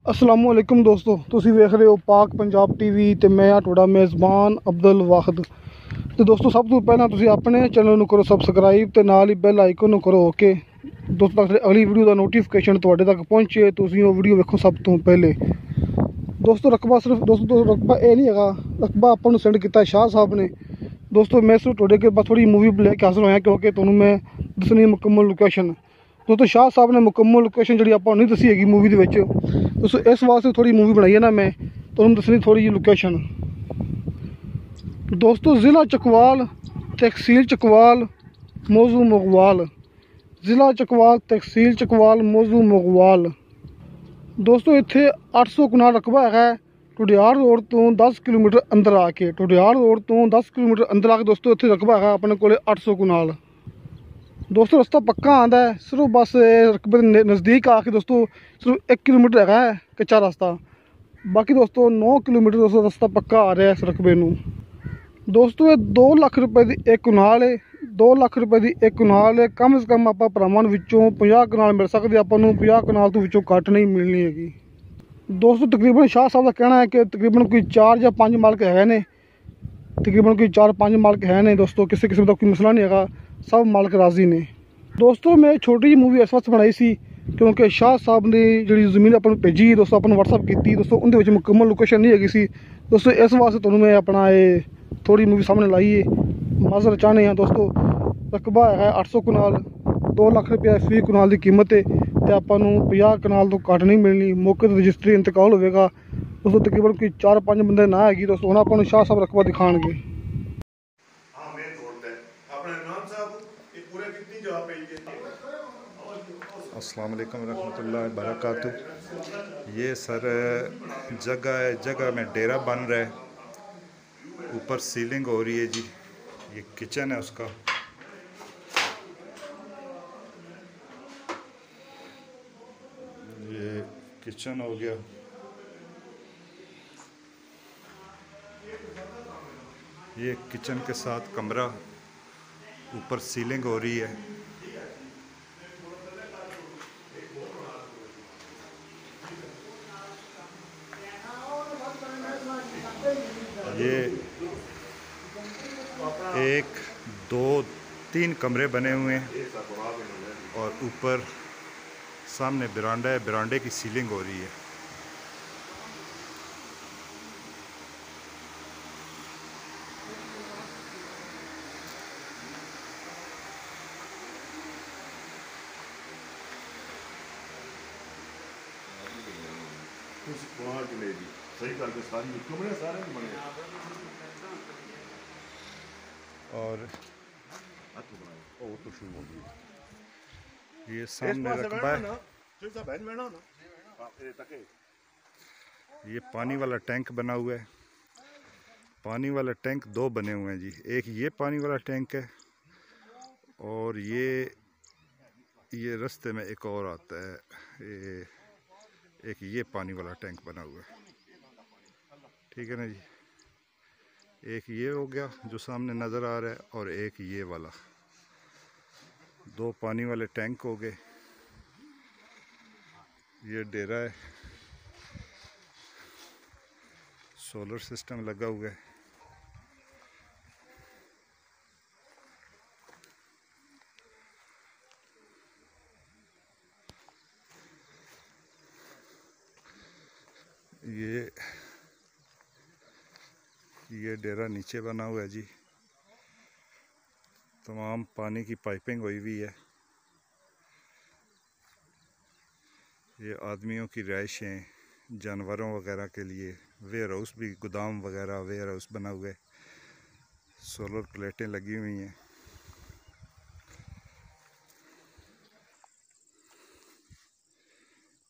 अस्सलाम वालेकुम दोस्तों, तुसी वेख रहे हो पाक पंजाब टीवी ते मैं हाँ तुहाडा मेज़बान अब्दुल वाहिद। तो दोस्तों सब तो पहला तुसी अपने चैनल नूं करो सबसक्राइब ते नाल ही बैल आइकन नूं करो ओके। दोस्तों अगली वीडियो का नोटिफिकेशन तुहाडे तक पहुँचे तुसी वो वीडियो वेखो सब तो पहले। दोस्तों रकबा सिर्फ रकबा ये नहीं है, रकबा आपां नूं सेंड किया शाह साहब ने। दोस्तों मैं सिर्फ तुहाडे के बस थोड़ी मूवी लैके हाजिर होया क्योंकि तुहानूं मैं दसनी मुकम्मल लोकेशन। दोस्तों शाह साहब ने मुकम्मल लोकेशन जी आप नहीं दसी हैगी मूवी के। दोस्तों इस वास्ते थोड़ी मूवी बनाई है ना मैं तुहानूं दसनी थोड़ी जी लोकेशन। दोस्तों ज़िला चकवाल, तहसील चकवाल, मौजू मुगवाल। ज़िला चकवाल, तहसील चकवाल, मौजू मुगवाल। दोस्तों इत्थे 800 कनाल रकबा है टुडियाल रोड तो 10 किलोमीटर अंदर आके। टुडियाल रोड तो 10 किलोमीटर अंदर आके दोस्तों इत्थे रकबा है अपने कोले 800 कनाल। दोस्तों रास्ता पक्का आंदा है, सिर्फ बस रकबे नज़दीक आके दोस्तों सिर्फ 1 किलोमीटर है कच्चा रास्ता। बाकी दोस्तों 9 किलोमीटर दोस्तों रास्ता पक्का आ रहा है इस रकबे नूं। दोस्तों ये 2 लाख रुपए की एक कनाल है, 2 लाख रुपए की एक कनाल है। कम से कम आप भरावां विचों 50 कनाल मिल सकती, आपां नूं 50 कनाल तो विचों घट नहीं मिलनी हैगी। दोस्तों तकरीबन शाह साहब का कहना है कि तकरीबन कोई 4 या 5 मालक है ने, तकरीबन कोई 4-5 मालक है ने। दोस्तों किसी किस्म का कोई मसला नहीं है, सब मालक राजी ने। दोस्तों मैं छोटी जी मूवी इस वक्त बनाई सी क्योंकि शाह साहब ने जी जमीन अपन भेजी दोस्तों अपन व्हाट्सअप की दोस्तों उनके मुकम्मल लोकेशन नहीं हैगी सी। दोस्तों इस वास्ते तुहानूं मैं अपना ये थोड़ी मूवी सामने लाई है, माजर चाहने हैं। दोस्तों रकबा है 800 कनाल, 2 लाख रुपया फी कनाल की कीमत है तो आपां नूं 50 कनाल तो घट नहीं मिलनी। मौके पर रजिस्ट्री इंतकाल होगा दोस्तों। तकरीबन कोई 4-5 बंदे ना हैगी दोस्तों, हुण आपां नूं शाह साहब रकबा दिखाणगे। अस्सलाम वालेकुम रहमतुल्लाहि बरकातुहू। ये सर जगह में डेरा बन रहा है, ऊपर सीलिंग हो रही है जी। ये किचन है उसका। ये किचन हो गया। ये किचन के साथ कमरा, ऊपर सीलिंग हो रही है। ये 1 2 3 कमरे बने हुए हैं और ऊपर सामने बरामदा है, बरामदे की सीलिंग हो रही है। सही करके सारी कमरे सारे बने और ये सामने रकबा है। ये पानी वाला टैंक बना हुआ है। पानी वाला टैंक 2 बने हुए हैं जी। एक ये पानी वाला टैंक है और ये रास्ते में एक और आता है। एक ये पानी वाला टैंक बना हुआ है, ठीक है ना जी। एक ये हो गया जो सामने नज़र आ रहा है और एक ये वाला। 2 पानी वाले टैंक हो गए। ये डेरा है, सोलर सिस्टम लगा हुआ है। ये डेरा नीचे बना हुआ है जी। तमाम पानी की पाइपिंग हुई हुई है। ये आदमियों की रिहाइशें, जानवरों वगैरह के लिए वेयर हाउस भी, गोदाम वगैरह वेयर हाउस बना हुआ है। सोलर प्लेटें लगी हुई हैं।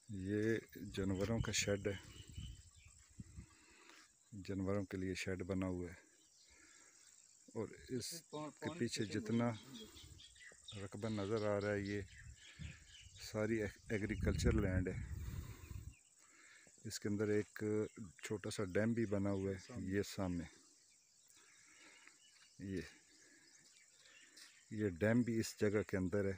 ये जानवरों का शेड है, जानवरों के लिए शेड बना हुआ है। और इसके पीछे जितना रकबा नज़र आ रहा है ये सारी एग्रीकल्चर लैंड है। इसके अंदर एक छोटा सा डैम भी बना हुआ है। ये सामने ये डैम भी इस जगह के अंदर है।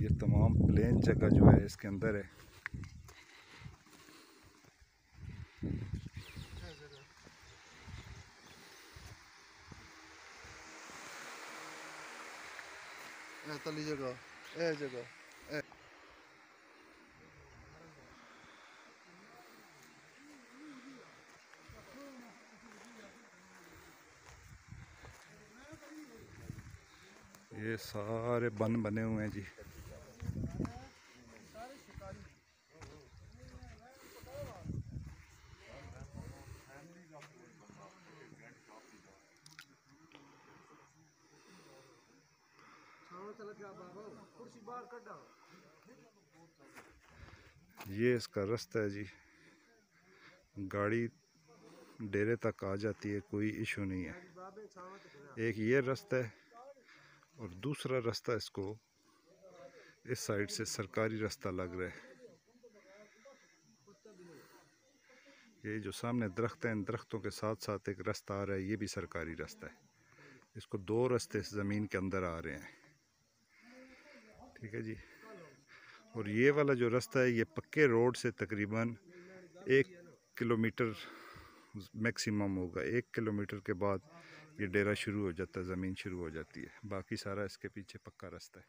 ये तमाम प्लेन जगह जो है इसके अंदर है। तली जगह ए जगह ये सारे बन बने हुए हैं जी। ये इसका रास्ता है जी, गाड़ी डेरे तक आ जाती है, कोई इशू नहीं है। एक ये रास्ता है और दूसरा रास्ता इसको इस साइड से सरकारी रास्ता लग रहा है। ये जो सामने दरख्त हैं, इन दरख्तों के साथ साथ एक रास्ता आ रहा है, ये भी सरकारी रास्ता है। इसको दो रास्ते इस ज़मीन के अंदर आ रहे हैं, ठीक है जी। और ये वाला जो रास्ता है ये पक्के रोड से तकरीबन 1 किलोमीटर मैक्सिमम होगा। 1 किलोमीटर के बाद ये डेरा शुरू हो जाता है, ज़मीन शुरू हो जाती है। बाकी सारा इसके पीछे पक्का रास्ता है।